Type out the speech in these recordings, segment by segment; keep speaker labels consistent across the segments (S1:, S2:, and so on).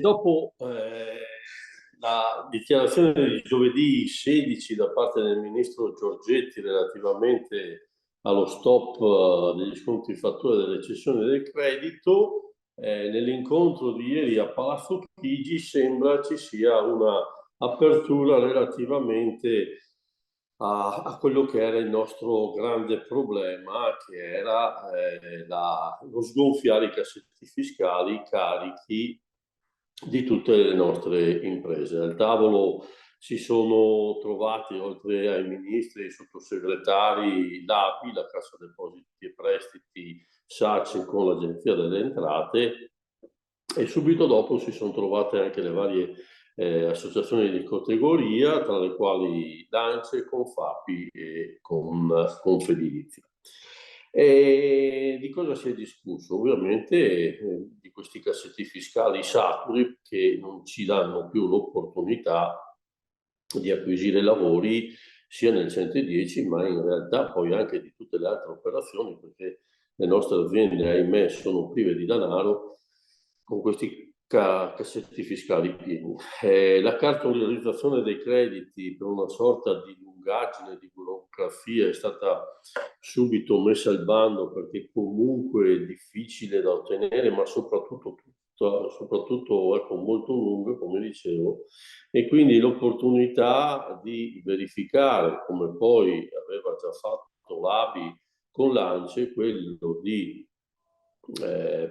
S1: Dopo la dichiarazione di giovedì 16 da parte del ministro Giorgetti relativamente allo stop degli sconti in fattura delle cessioni del credito, nell'incontro di ieri a Palazzo Chigi sembra ci sia una apertura relativamente a quello che era il nostro grande problema, che era lo sgonfiare i cassetti fiscali carichi di tutte le nostre imprese. Al tavolo si sono trovati, oltre ai ministri, ai sottosegretari, l'API, la Cassa Depositi e Prestiti, SACE con l'Agenzia delle Entrate, e subito dopo si sono trovate anche le varie associazioni di categoria, tra le quali l'ANCE, Confapi e Confedilizia. E di cosa si è discusso? Ovviamente di questi cassetti fiscali saturi che non ci danno più l'opportunità di acquisire lavori sia nel 110, ma in realtà poi anche di tutte le altre operazioni, perché le nostre aziende, ahimè, sono prive di denaro con questi cassetti fiscali pieni. La cartolarizzazione dei crediti per una sorta di lungaggine, di burocrazia è stata subito messa al bando perché comunque è difficile da ottenere, ma soprattutto ecco, molto lunga, come dicevo, e quindi l'opportunità di verificare, come poi aveva già fatto l'ABI con l'ANCE, quello di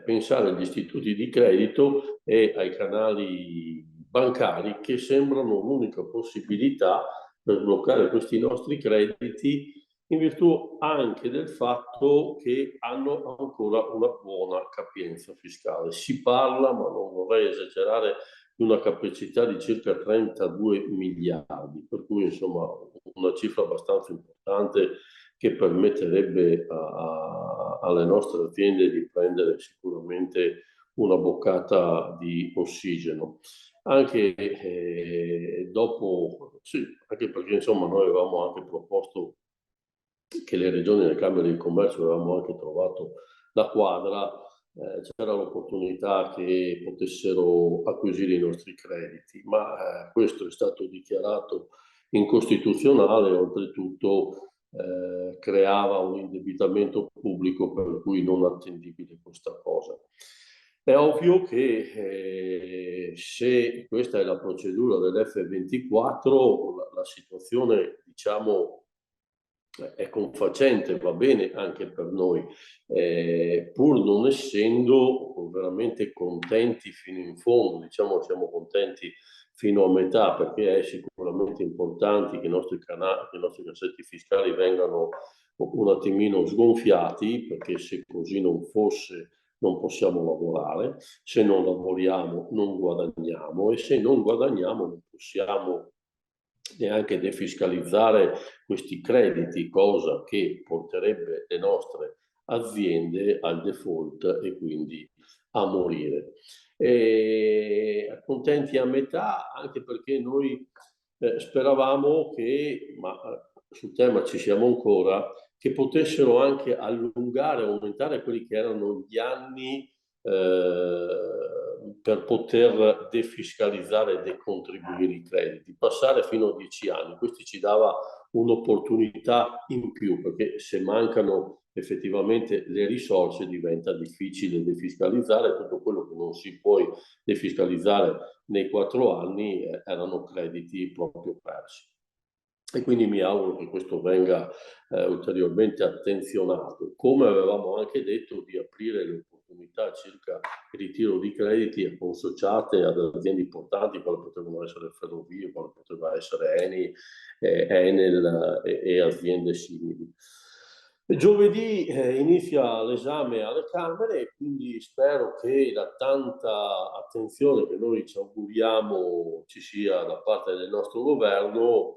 S1: pensare agli istituti di credito e ai canali bancari che sembrano l'unica possibilità per bloccare questi nostri crediti, in virtù anche del fatto che hanno ancora una buona capienza fiscale. Si parla, ma non vorrei esagerare, di una capacità di circa 32 miliardi, per cui insomma una cifra abbastanza importante che permetterebbe alle nostre aziende di prendere sicuramente una boccata di ossigeno. Anche dopo, sì, anche perché insomma noi avevamo anche proposto che le regioni e le camere di commercio avevamo anche trovato la quadra, c'era l'opportunità che potessero acquisire i nostri crediti, ma questo è stato dichiarato incostituzionale, oltretutto creava un indebitamento pubblico per cui non attendibile questa cosa. È ovvio che se questa è la procedura dell'F24, la situazione, diciamo, è confacente, va bene anche per noi, pur non essendo veramente contenti fino in fondo, diciamo siamo contenti fino a metà, perché è sicuramente importante che i nostri canali, che i nostri cassetti fiscali vengano un attimino sgonfiati, perché se così non fosse non possiamo lavorare, se non lavoriamo non guadagniamo e se non guadagniamo non possiamo neanche defiscalizzare questi crediti, cosa che porterebbe le nostre aziende al default e quindi a morire. Contenti a metà, anche perché noi speravamo che, ma sul tema ci siamo ancora, che potessero anche allungare, aumentare quelli che erano gli anni per poter defiscalizzare e decontribuire i crediti, passare fino a 10 anni. Questo ci dava un'opportunità in più, perché se mancano effettivamente le risorse diventa difficile defiscalizzare. Tutto quello che non si può defiscalizzare nei 4 anni erano crediti proprio persi. E quindi mi auguro che questo venga ulteriormente attenzionato, come avevamo anche detto di aprire le opportunità circa il ritiro di crediti consociate ad aziende importanti, quali potevano essere Ferrovie, quali poteva essere Eni, Enel e aziende simili. Giovedì inizia l'esame alle Camere e quindi spero che la tanta attenzione che noi ci auguriamo ci sia da parte del nostro governo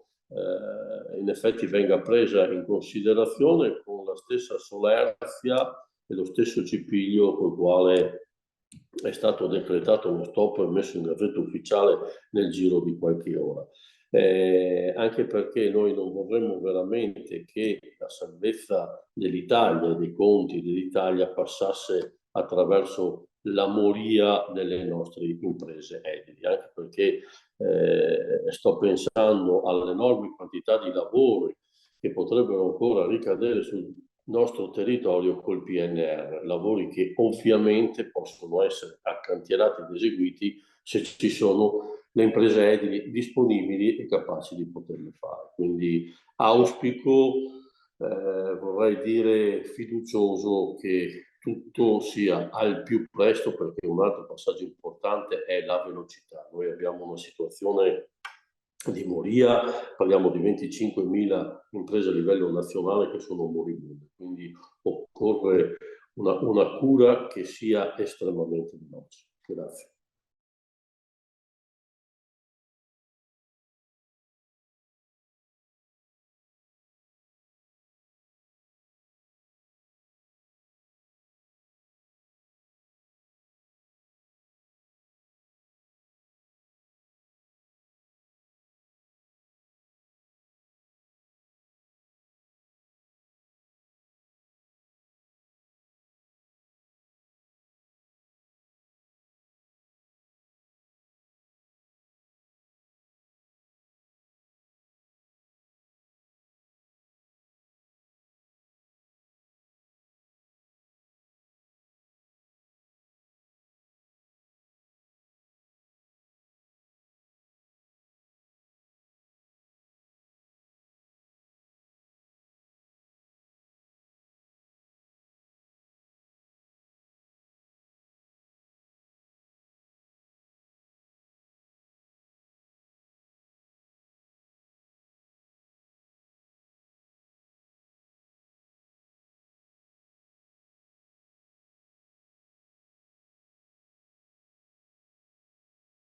S1: in effetti venga presa in considerazione con la stessa solerzia e lo stesso cipiglio col quale è stato decretato lo stop e messo in gazzetta ufficiale nel giro di qualche ora. Anche perché noi non vorremmo veramente che la salvezza dell'Italia e dei conti dell'Italia passasse attraverso la moria delle nostre imprese edili, anche perché sto pensando all'enorme quantità di lavori che potrebbero ancora ricadere sul nostro territorio col PNR, lavori che ovviamente possono essere accantierati ed eseguiti se ci sono le imprese edili disponibili e capaci di poterle fare. Quindi auspico, vorrei dire fiducioso, che tutto sia al più presto, perché un altro passaggio importante è la velocità. Noi abbiamo una situazione di moria, parliamo di 25.000 imprese a livello nazionale che sono moribonde, quindi occorre una cura che sia estremamente veloce. Grazie.